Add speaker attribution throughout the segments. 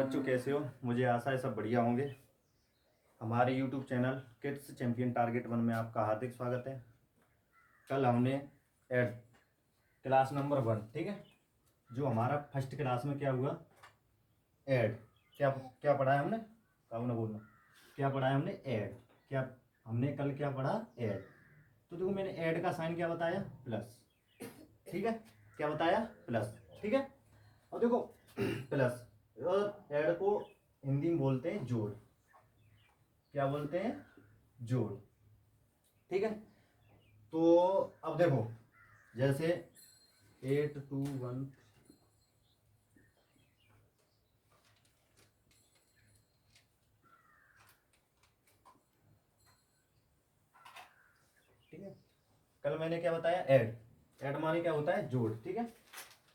Speaker 1: बच्चों कैसे हो? मुझे आशा है सब बढ़िया होंगे। हमारे YouTube channel kids champion target 1 में आपका हार्दिक स्वागत है। कल हमने एड क्लास नंबर 1, ठीक है, जो हमारा फर्स्ट क्लास में क्या हुआ, एड क्या क्या पढ़ा है हमने? काऊ ना बोलना, क्या पढ़ा है हमने? एड। क्या हमने कल क्या पढ़ा? एड। तो देखो मैंने एड का साइन क्या बताया? प्लस, ठीक है। क्या बताया? प्लस, ठीक है। और देखो प्लस और ऐड को हिंदी में बोलते हैं जोड़। क्या बोलते हैं? जोड़, ठीक है। तो अब देखो जैसे 8 2 1, ठीक है। कल मैंने क्या बताया? ऐड। ऐड माने क्या होता है? जोड़, ठीक है।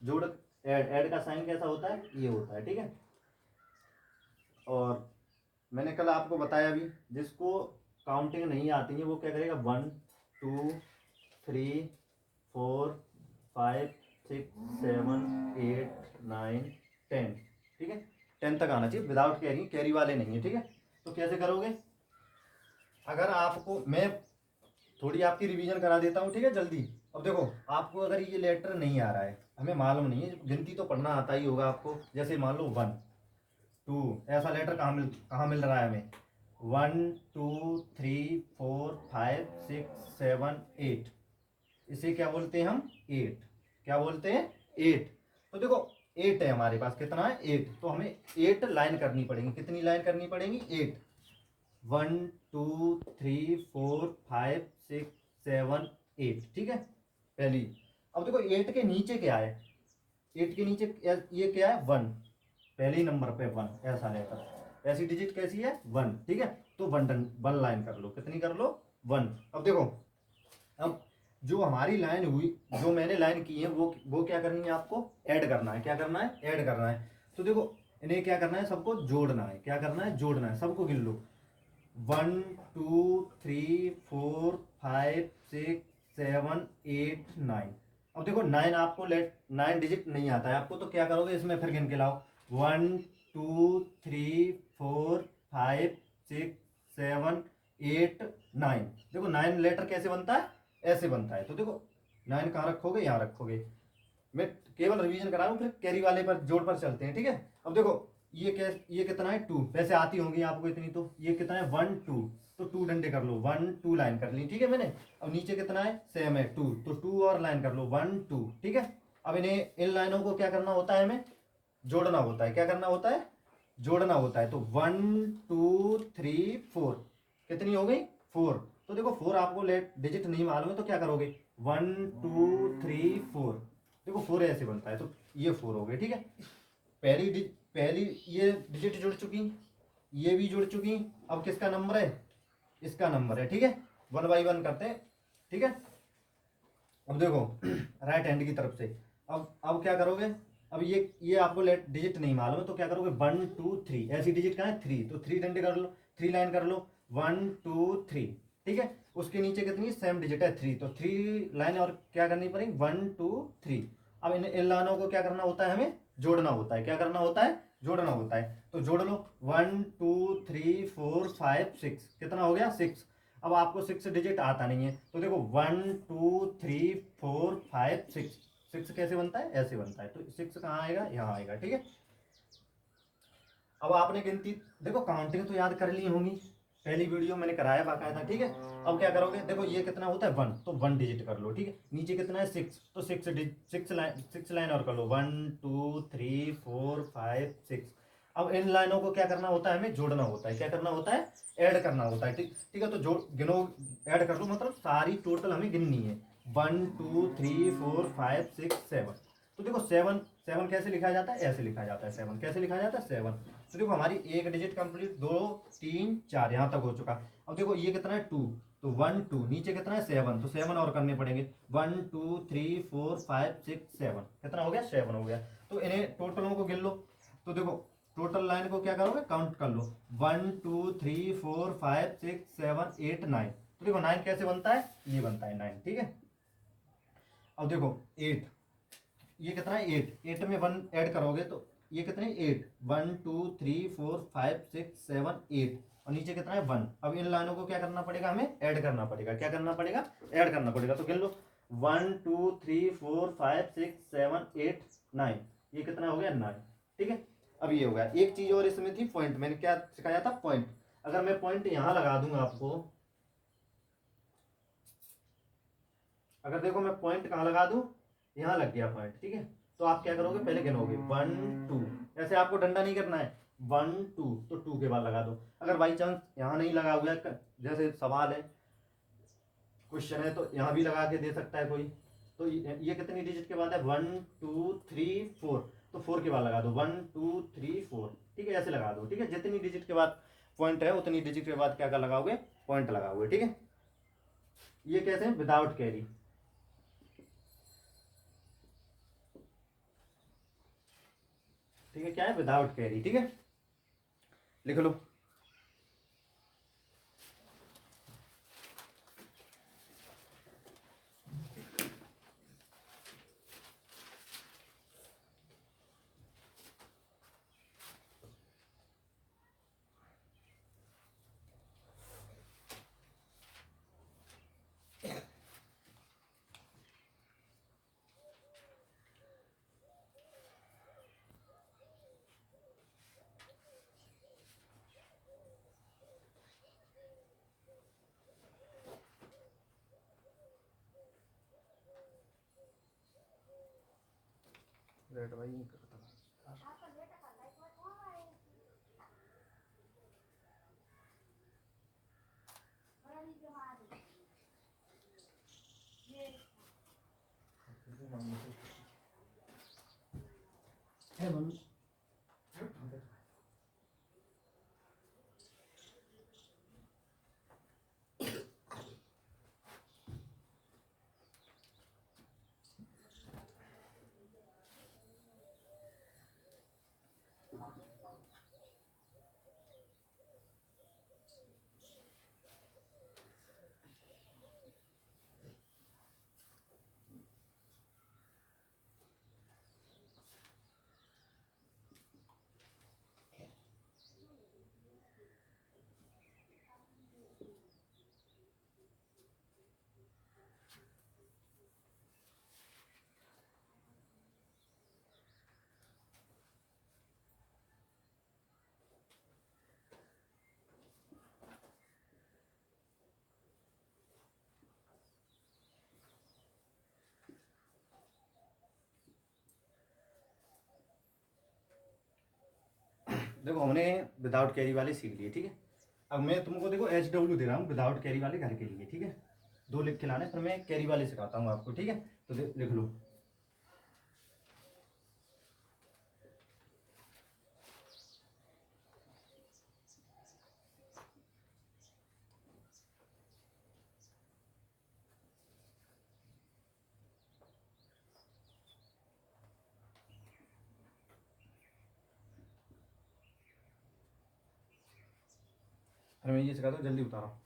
Speaker 1: जोड़, ऐड। ऐड का साइन कैसा होता है? ये होता है, ठीक है। और मैंने कल आपको बताया भी, जिसको काउंटिंग नहीं आती है वो क्या करेगा? 1 2 3 4 5 6 7 8 9 10, ठीक है। 10 तक आना चाहिए विदाउट कैरी, कैरी वाले नहीं है, ठीक है। तो कैसे करोगे? अगर आपको मैं थोड़ी आपकी रिवीजन करा देता हूँ, ठीक है, जल्दी। अब देखो आपको अगर ये लेटर नहीं आ रहा है, हमें मालूम नहीं है, गिनती तो पढ़ना आता ही होगा आपको। जैसे मान लो 1 2, ऐसा लेटर कहाँ मिल रहा है हमें? 1 2 3 4 5 6 7 8, इसे क्या बोलते हैं हम? 8। क्या बोलते हैं? 8। तो देखो 8 है हमारे पास, कितना है? 8। तो हमें 8 लाइन करनी पड़ेगी। कितनी लाइन करनी पड़ेगी? 8। 1 2 3 4 5 6 7 8, ठीक है, पहली। अब देखो 8 के नीचे क्या है? 8 के नीचे ये क्या है? 1। पहले नंबर पे 1, ऐसा लेकर, ऐसी डिजिट कैसी है? 1, ठीक है। तो 1 लाइन कर लो। कितनी कर लो? 1। अब देखो, अब जो हमारी लाइन हुई, जो मैंने लाइन की है, वो क्या करनी है? आपको ऐड करना है। क्या करना है? ऐड करना है। तो देखो इन्हें क्या करना है? सबको जोड़ना है। क्या करना है? जोड़ना है। सबको गिन लो। 1 2 3 4 5 6 7 8 9। अब देखो 9 आपको 9 डिजिट नहीं आता है आपको, तो क्या करोगे? इसमें फिर गिन के लाओ। 1 2 3 4 5 6 7 8 9। देखो 9 लेटर कैसे बनता है? ऐसे बनता है। तो देखो 9 कहाँ रखोगे? यहाँ रखोगे। मैं केवल रिवीजन करा रहा हूँ, फिर कैरी वाले पर, जोड़ पर चलते हैं, ठीक है। अब देखो ये कितना है? 2। वैसे आती होंगी आपको इतनी, तो ये कितना है? 1 2। तो 2 डंडे कर लो, 1 2 लाइन कर ली, ठीक है मैंने। अब नीचे कितना है? सेम है 2, तो 2 और लाइन कर लो, 1 2, ठीक है। अब इन्हें, इन लाइनों को क्या करना होता है? हमें जोड़ना होता है। क्या करना होता है? जोड़ना होता है। तो 1 2 3 4, कितनी हो गई? 4। तो देखो 4 आपको लेट डिजिट नहीं मालूम है, तो क्या करोगे? 1 2 3 4। देखो 4 ऐसे बनता है, तो ये 4 हो गए, ठीक है। पहली ये डिजिट जुड़ चुकी, ये भी जुड़ चुकी। अब किसका नंबर है? इसका नंबर है, ठीक है। 1 बाई 1 करते हैं, ठीक है। अब देखो राइट हैंड की तरफ से, अब क्या करोगे? अब ये आपको लेट डिजिट नहीं मालूम है, तो क्या करोगे? 1 2 3, ऐसी डिजिट कहाँ है? 3, तो 3 डंडे कर लो, 3 लाइन कर लो, 1 2 3, ठीक है। उसके नीचे कितनी सेम डिजिट है? 3, तो 3 लाइन और क्या करनी पड़ेगी? 1 2 3। अब इन लाइनों को क्या करना होता है? हमें जोड़ना होता है। क्या करना होता है? जोड़ना होता है। तो जोड़ लो, 1 2 3 4 5 6, कितना हो गया? 6। अब आपको 6 डिजिट आता नहीं है, तो देखो 1 2 3 4 5 6। 6 कैसे बनता है? ऐसे बनता है। तो 6 कहाँ आएगा? यहाँ आएगा, ठीक है। अब आपने गिनती, देखो काउंटिंग तो याद कर ली होंगी, पहली वीडियो मैंने कराया बाकायदा, ठीक है। अब क्या करोगे? देखो ये कितना होता है? 1, तो 1 डिजिट कर लो, ठीक है। नीचे कितना है? 6, तो 6 लाइन और कर लो, 1 2 3 4 5 6। अब इन लाइनों को क्या करना होता है? हमें जोड़ना होता है। क्या करना होता है? ऐड करना होता है, ठीक, ठीक है। तो जोड़ गिनो, ऐड कर लो, मतलब सारी टोटल हमें गिननी है। 1 2 3 4 5 6 7। तो देखो 7, 7 कैसे लिखा जाता है? ऐसे लिखा जाता है। 7 कैसे लिखा जाता है? 7। तो देखो हमारी एक डिजिट कंप्लीट, 2 3 4 यहाँ तक हो चुका। अब देखो ये कितना है? 2, तो 1 2, नीचे कितना है? 7, तो 7 और करने पड़ेंगे, 1 2 3 4 5 6 7। कितना हो गया? 7 हो गया। तो इन्हें टोटलों को गिन लो। तो देखो टोटल लाइन को क्या करोगे? काउंट कर लो, 1 2 3 4 5 6 7 8 9। तो देखो 9 कैसे बनता है? ये बनता है 9, ठीक है। अब देखो 8, ये कितना है? 8। 8 में 1 ऐड करोगे तो ये कितने 8, 1 2 3 4 5 6 7 8 और नीचे कितना है 1। अब इन लाइनों को क्या करना पड़ेगा, हमें ऐड करना पड़ेगा। क्या करना पड़ेगा, ऐड करना पड़ेगा। तो गिन लो 1 2 3 4 5 6 7 8 9, ये कितना हो गया 9। ठीक है, अब ये हो गया। एक चीज और इसमें थी पॉइंट, मैंने क्या सिखाया था पॉइंट। अगर मैं पॉइंट यहां लगा दूंगा आपको, अगर देखो मैं पॉइंट कहाँ लगा दूं, यहां लग गया पॉइंट। ठीक है, तो आप क्या करोगे, पहले गिनोगे 1 2, ऐसे आपको डंडा नहीं करना है, 1 2 तो 2 के बाद लगा दो। अगर बाई चांस यहाँ नहीं लगा हुआ है, जैसे सवाल है, क्वेश्चन है, तो यहाँ भी लगा के दे सकता है कोई। तो ये कितनी डिजिट के बाद है, 1 2 3 4, तो 4 के बाद लगा दो 1 2 3 4। ठीक है, ऐसे लगा दो। ठीक है, जितनी डिजिट के बाद पॉइंट है उतनी डिजिट के बाद क्या कर लगाओगे, पॉइंट लगाओगे। ठीक है, ये कैसे है, विदाउट कैरी। ठीक है, क्या है, विदाउट कैरी। ठीक है, लिख लो। रेड भाई नहीं करता। देखो हमने विदाउट कैरी वाले सीख लिए। ठीक है, अब मैं तुमको देखो HW दे रहा हूँ विदाउट कैरी वाले घर के लिए। ठीक है, 2 लिख के लाने, फिर मैं कैरी वाले सिखाता हूँ आपको। ठीक है, तो लिख लो। फिर मैं ये सिखाता हूँ, जल्दी उतारो।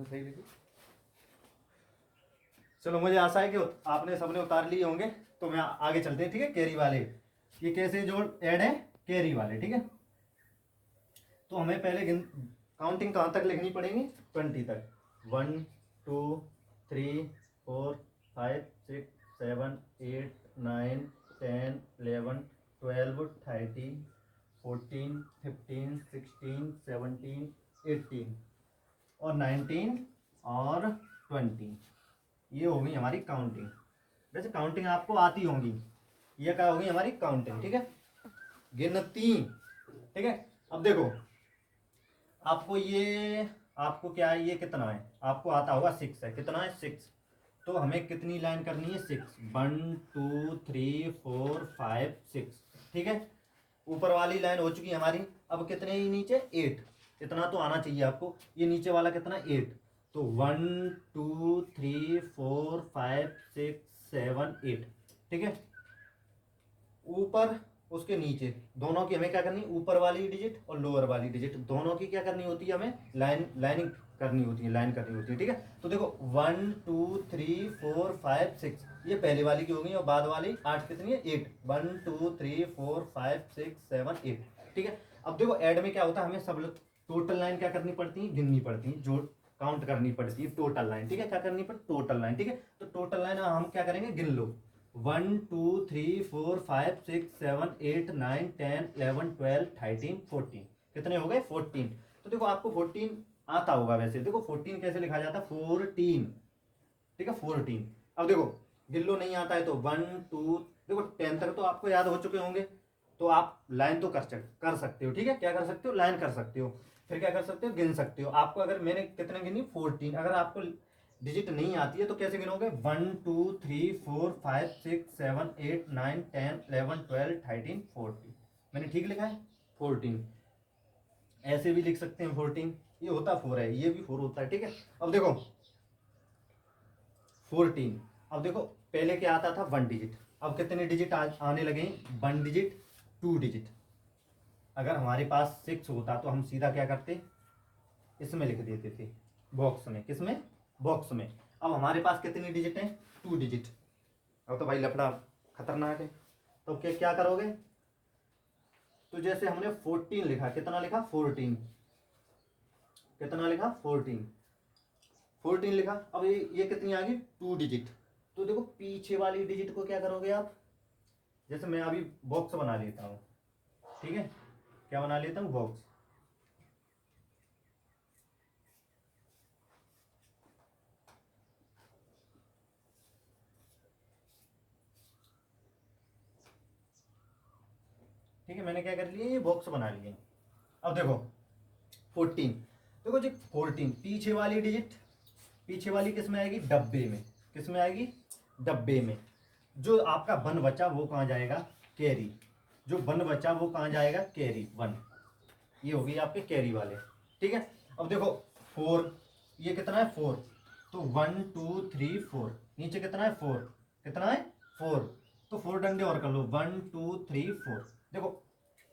Speaker 1: सही लिखी। चलो, मुझे आशा है कि आपने सबने उतार लिए होंगे, तो मैं आगे चलते हैं। ठीक है, कैरी वाले ये कैसे जो ऐड है, कैरी वाले। ठीक है, तो हमें पहले काउंटिंग कहाँ तक लिखनी पड़ेगी, 20 तक। 1 2 3 4 5 6 7 8 9 10 11 12 13 14 15 16 17 18 और 19 और 20। ये होगी हमारी काउंटिंग। वैसे काउंटिंग आपको आती होगी, ये क्या होगी हमारी काउंटिंग। ठीक है, गिनती। ठीक है, अब देखो आपको ये, आपको क्या है, ये कितना है, आपको आता होगा 6 है। कितना है, 6। तो हमें कितनी लाइन करनी है, 6। 1 2 3 4 5 6। ठीक है, ऊपर वाली लाइन हो चुकी है हमारी। अब कितने ही नीचे 8, इतना तो आना चाहिए आपको। ये नीचे वाला कितना 8, तो 1 2 3 4 5 6 7 8, ठीक है। ऊपर उसके नीचे दोनों की हमें क्या करनी, ऊपर वाली डिजिट और लोअर वाली डिजिट दोनों की क्या करनी होती है, हमें लाइनिंग करनी होती है, लाइन करनी होती है, ठीक है। तो देखो 1 2 3 4 5 6, ये पहले वाली की हो गई, और बाद वाली 8 कितनी है 8, 1 2 3 4 5 6 7 8, ठीक है। अब देखो ऐड में क्या होता है, हमें सब टोटल लाइन क्या करनी पड़ती है, गिननी पड़ती है, जो काउंट करनी पड़ती है टोटल लाइन, ठीक है। क्या करनी पड़ती, टोटल लाइन, ठीक है। तो टोटल लाइन हम क्या करेंगे, गिन लो। 1 2 3 4 5 6 7 8 9 10 11 12 13 14, कितने हो गए 14। तो देखो आपको 14 आता होगा वैसे, देखो 14 कैसे लिखा जाता है, 14, ठीक है 14। अब देखो गिन लो, नहीं आता है तो 1 2, देखो 10 तक तो आपको याद हो चुके होंगे, तो आप लाइन तो कर सकते हो, ठीक है। क्या कर सकते हो, लाइन कर सकते हो। फिर क्या कर सकते हो, गिन सकते हो। आपको अगर मैंने कितने गिनी 14, अगर आपको डिजिट नहीं आती है तो कैसे गिनोगे, 1 2 3 4 5 6 7 8 9 10 11 12 13 14, मैंने ठीक लिखा है 14। ऐसे भी लिख सकते हैं 14, ये होता 4 है, ये भी 4 होता है, ठीक है। अब देखो 14, अब देखो पहले क्या आता था 1 डिजिट, अब कितने डिजिट आने लगे, 1 डिजिट 2 डिजिट। अगर हमारे पास 6 होता तो हम सीधा क्या करते, इसमें लिख देते थे, बॉक्स में, किसमें, बॉक्स में। अब हमारे पास कितनी डिजिट है, 2 डिजिट। अब तो भाई लफड़ा खतरनाक है। तो क्या क्या करोगे, तो जैसे हमने 14 लिखा, कितना लिखा 14, कितना लिखा 14, 14 लिखा। अब ये कितनी आ गई 2 डिजिट। तो देखो पीछे वाली डिजिट को क्या करोगे आप, जैसे मैं अभी बॉक्स बना लेता हूँ, ठीक है। क्या बना लेता हूँ, बॉक्स। ठीक है, मैंने क्या कर लिया, ये बॉक्स बना लिए। अब देखो 14, देखो जी 14 पीछे वाली डिजिट, पीछे वाली किस में आएगी, डब्बे में, किस में आएगी, डब्बे में। जो आपका वन बचा वो कहाँ जाएगा, कैरी, जो वन बचा वो कहाँ जाएगा, कैरी 1, ये होगी आपके कैरी वाले, ठीक है। अब देखो 4, ये कितना है 4, तो 1 2 3 4, नीचे कितना है 4, कितना है 4, तो 4 डंडे और कर लो, 1 2 3 4। देखो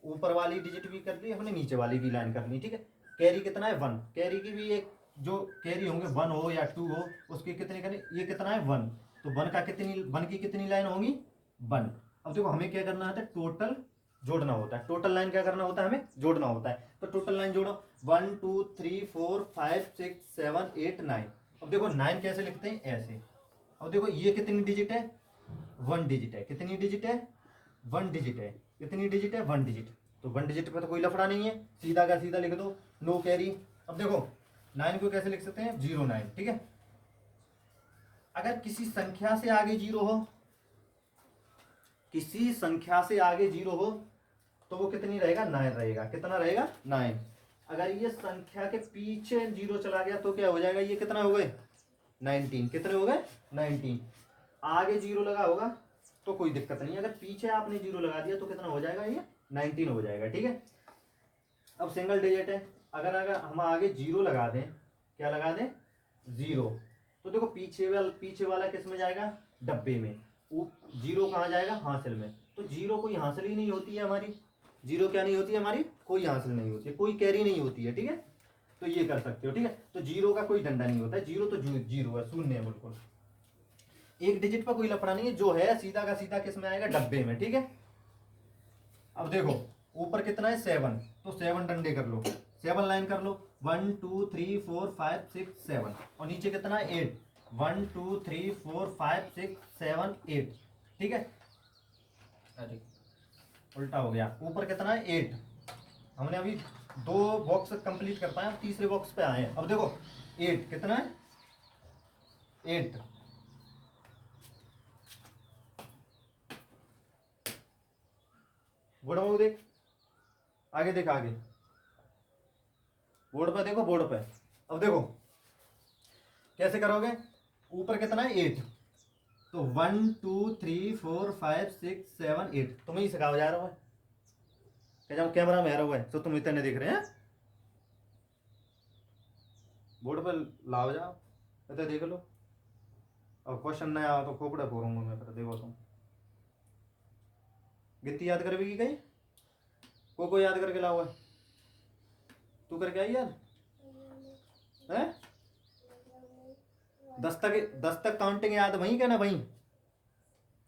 Speaker 1: ऊपर वाली डिजिट भी कर ली हमने, नीचे वाली भी लाइन करनी, ठीक है। कैरी कितना है 1, कैरी की भी एक जो कैरी होंगे 1 हो या 2 हो, उसकी कितनी करनी, ये कितना है 1, तो 1 का कितनी, 1 की कितनी लाइन होंगी 1। अब देखो हमें क्या करना है, टोटल जोड़ना होता है, टोटल लाइन क्या करना होता है, हमें जोड़ना होता है। तो टोटल लाइन जोड़ो, 1 2 3 4 5 6 7 8 9। अब देखो 9 कैसे लिखते हैं, ऐसे। अब देखो ये कितनी डिजिट है, 1 डिजिट है, कितनी डिजिट है 1 डिजिट है, कितनी डिजिट है 1 डिजिट। तो 1 डिजिट पर तो कोई लफड़ा नहीं है, सीधा का सीधा लिख दो, नो कैरी। अब देखो 9 को कैसे लिख सकते हैं, 09, ठीक है। अगर किसी संख्या से आगे जीरो हो, किसी संख्या से आगे जीरो हो, तो वो कितनी रहेगा, 9 रहेगा, कितना रहेगा 9। अगर ये संख्या के पीछे जीरो चला गया तो क्या हो जाएगा, ये कितना हो गए 19, कितने हो गए 19। आगे जीरो लगा होगा तो कोई दिक्कत नहीं है, अगर पीछे आपने जीरो लगा दिया तो कितना हो जाएगा, ये 19 हो जाएगा, ठीक है। अब सिंगल डिजिट है, अगर अगर हम आगे जीरो लगा दें, क्या लगा दें, जीरो, तो देखो पीछे वाला किस में जाएगा, डब्बे में। जीरो कहाँ जाएगा, हासिल में। तो जीरो कोई हासिल ही नहीं होती है हमारी, जीरो क्या नहीं होती है हमारी, कोई हासिल नहीं होती है, कोई कैरी नहीं होती है, ठीक है। तो ये कर सकते हो, ठीक है। तो जीरो का कोई डंडा नहीं होता है, जीरो तो जीरो है, शून्य है बिल्कुल। एक डिजिट पर कोई लफड़ा नहीं है, जो है सीधा का सीधा किस में आएगा, डब्बे में, ठीक है। अब देखो ऊपर कितना है 7, तो 7 डंडे कर लो, 7 लाइन कर लो, 1 2 3 4 5 6 7, और नीचे कितना है 8, 1 2 3 4 5 6 7 8, ठीक है। अरे उल्टा हो गया, ऊपर कितना है 8, हमने अभी 2 बॉक्स कंप्लीट कर पाए, अब तीसरे बॉक्स पे आए हैं। अब देखो 8 कितना है 8, बोर्ड में देख, आगे देख, आगे बोर्ड पे देखो, बोर्ड पे। अब देखो कैसे करोगे, ऊपर कितना है 8, तो 1 2 3 4 5 6 7 8, तुम्हें ही सिखाया जा रहा है, क्या जब कैमरा में आ रहा हुआ है तो तुम इतने देख रहे हैं, बोर्ड पर लाओ जाओ, इतना देख लो। अब क्वेश्चन नहीं आया तो खोपड़ा फोड़ूंगा मैं, फिर देखो तुम गिनती याद कर भी कहीं को याद करके लाओ है, तू करके आई याद है? दस तक काउंटिंग याद वहीं क्या ना वहीं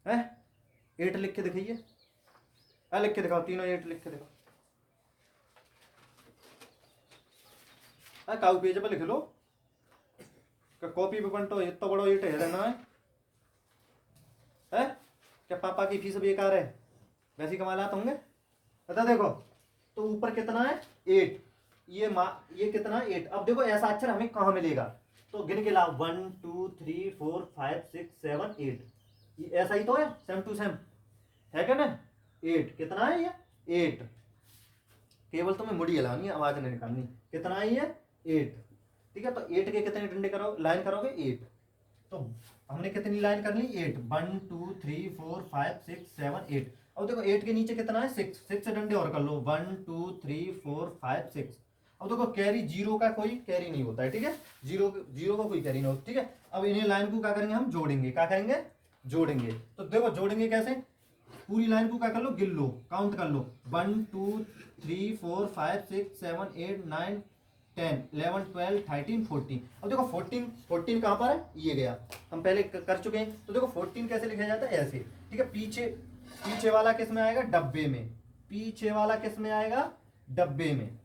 Speaker 1: है? 8 लिख के दिखाइए, लिख के दिखाओ, तीनों 8 लिख के दिखाओ। काउ पेज पर लिख लो, कॉपी पे बंटो, इतना बड़ा 8 है ना है? क्या पापा की फीस बेकार है? वैसी कमालात होंगे, बता देखो। तो ऊपर कितना है 8, ये कितना 8। अब देखो ऐसा अक्षर हमें कहाँ मिलेगा, तो गिन के लाओ 1 2 3 4 5 6 7 8, ये ऐसा ही तो है, सेम टू सेम है क्या ना? 8 कितना है ये 8, केवल तुम्हें मुड़ी हिलानी, आवाज नहीं निकालनी। कितना है ये 8, ठीक है। तो 8 के कितने डंडे करो, लाइन करोगे 8, तो हमने कितनी लाइन कर ली 8, 1 2 3 4 5 6 7 8। अब देखो 8 के नीचे कितना है 6, 6 से डंडे और कर लो 1 2 3 4 5 6। अब देखो कैरी, जीरो का कोई कैरी नहीं होता है, ठीक है, जीरो जीरो का कोई कैरी नहीं होता, ठीक है। अब इन्हें लाइन को क्या करेंगे हम, जोड़ेंगे, क्या करेंगे, जोड़ेंगे। तो देखो जोड़ेंगे कैसे, पूरी लाइन को क्या कर लो, गिन लो, काउंट कर लो 1 2 3 4 5 6 7 8 9 10 11 12 13 14। अब देखो 14 कहाँ पर है, ये गया, हम पहले कर चुके हैं। तो देखो 14 कैसे लिखा जाता है, ऐसे, ठीक है। पीछे वाला किस में आएगा, डब्बे में, पीछे वाला किस में आएगा, डब्बे में,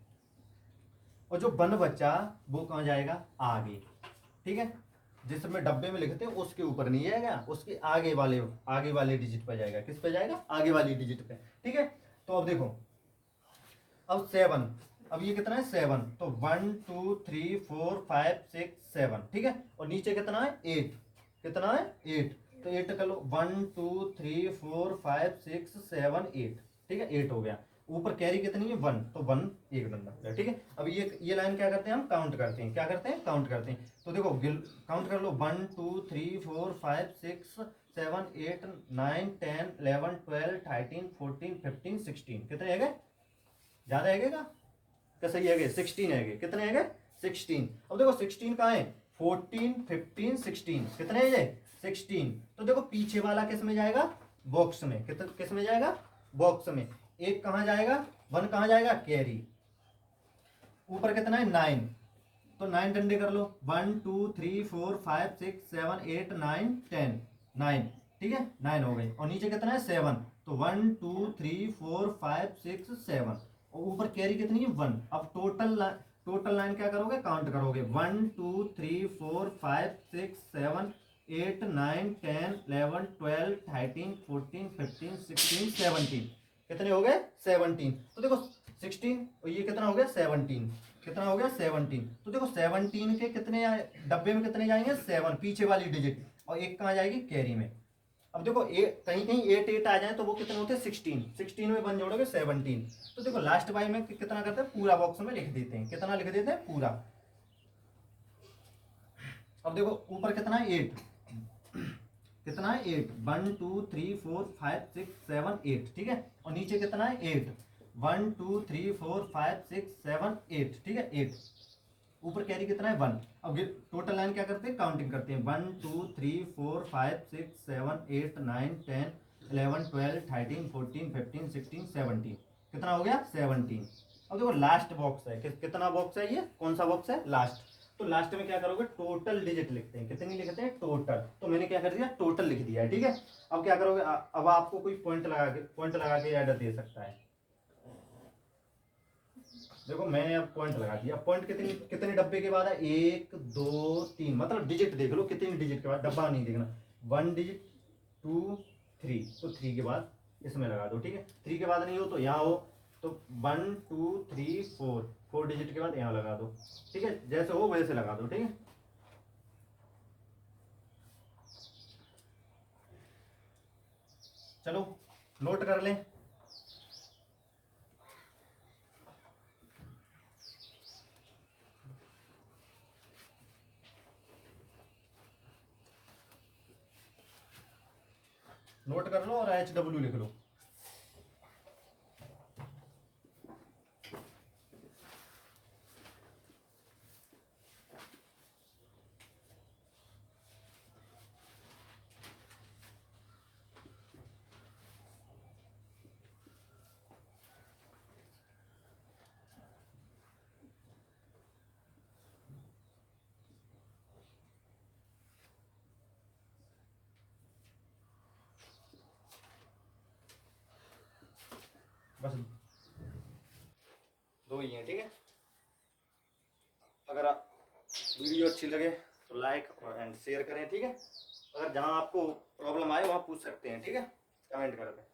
Speaker 1: और जो बन बच्चा वो कहाँ जाएगा, आगे, ठीक है। जिसमें डब्बे में लिखते हैं उसके ऊपर नहीं जाएगा, उसके आगे वाले डिजिट पे जाएगा, किस पे जाएगा, आगे वाली डिजिट पे, ठीक है। तो अब देखो, अब 7, अब ये कितना है 7, तो 1 2 3 4 5 6 7, ठीक है। और नीचे कितना है 8, कितना है 8, तो 8 कर लो 1 2 3 4 5 6 7 8, ठीक है, 8 हो गया। ऊपर कैरी कितनी है 1, तो 1 एक डंडा हो गया, ठीक है। अब ये लाइन क्या करते हैं हम, काउंट करते हैं, क्या करते हैं, काउंट करते हैं। तो देखो काउंट कर लो 1 2 3 4 5 6 7 8 9 10 11 12 13 14 15 16, कितने है, ज्यादा है क्या, सही है, 16 है, कितने है 16। अब देखो 16 कहाँ है, 14 15 16, कितने है ये 16। तो देखो पीछे वाला किस में जाएगा, बॉक्स में, किस में जाएगा, बॉक्स में। एक कहाँ जाएगा, 1 कहाँ जाएगा, कैरी। ऊपर कितना है 9, तो 9 डंडे कर लो 1 2 3 4 5 6 7 8 9 10 9, ठीक है, 9 हो गई। और नीचे कितना है 7, तो 1 2 3 4 5 6 7, और ऊपर कैरी कितनी है 1। अब टोटल लाइन क्या करोगे, काउंट करोगे 1 2 3 4 5 6 7 8 9 10 11 12 13 14 15 16 17, कितने हो गए 17। तो देखो 16 और ये कितना हो गया 17, कितना हो गया 17। तो देखो 17 के कितने डब्बे में कितने जाएंगे 7, पीछे वाली डिजिट, और एक कहाँ जाएगी कैरी में। अब देखो कहीं कहीं 8 8 आ जाए तो वो कितने होते हैं 16, 16 में 1 जोड़ोगे 17। तो देखो लास्ट बाई में कितना करते हैं, पूरा बॉक्स में लिख देते हैं, कितना लिख देते हैं पूरा। अब देखो ऊपर कितना है 8, कितना है 8 1 2 3 4 5 6 7 8, ठीक है। और नीचे कितना है 8 1 2 3 4 5 6 7 8, ठीक है 8। ऊपर कैरी कितना है 1। अब टोटल लाइन क्या करते हैं, काउंटिंग करते हैं 1 2 3 4 5 6 7 8 9 10 11 12 13 14 15 16 17, कितना हो गया 17। अब देखो लास्ट बॉक्स है, कितना बॉक्स है ये, कौन सा बॉक्स है, लास्ट। तो लास्ट में क्या करोगे, टोटल डिजिट लिखते हैं, कितनी लिखते हैं टोटल। तो मैंने क्या कर दिया, टोटल लिख दिया है, ठीक है। अब क्या करोगे, अब आपको कोई पॉइंट लगा के एडर दे सकता है। देखो मैंने अब पॉइंट लगा दिया, पॉइंट कितनी कितने डब्बे के बाद है, 1 2 3, मतलब डिजिट देख लो कितनी डिजिट के बाद, डब्बा नहीं देखना, 1 डिजिट 2 3, तो 3 के बाद इसमें लगा दो, ठीक है। 3 के बाद नहीं हो तो यहाँ हो, तो 1 2 3 4, 4 डिजिट के बाद यहाँ लगा दो, ठीक है, जैसे हो वैसे लगा दो, ठीक है। चलो नोट कर लें, नोट कर लो और HW लिख लो। बस दो ही हैं, ठीक है। अगर आप वीडियो अच्छी लगे तो लाइक और एंड शेयर करें, ठीक है। अगर जहाँ आपको प्रॉब्लम आए वहाँ पूछ सकते हैं, ठीक है, कमेंट करके।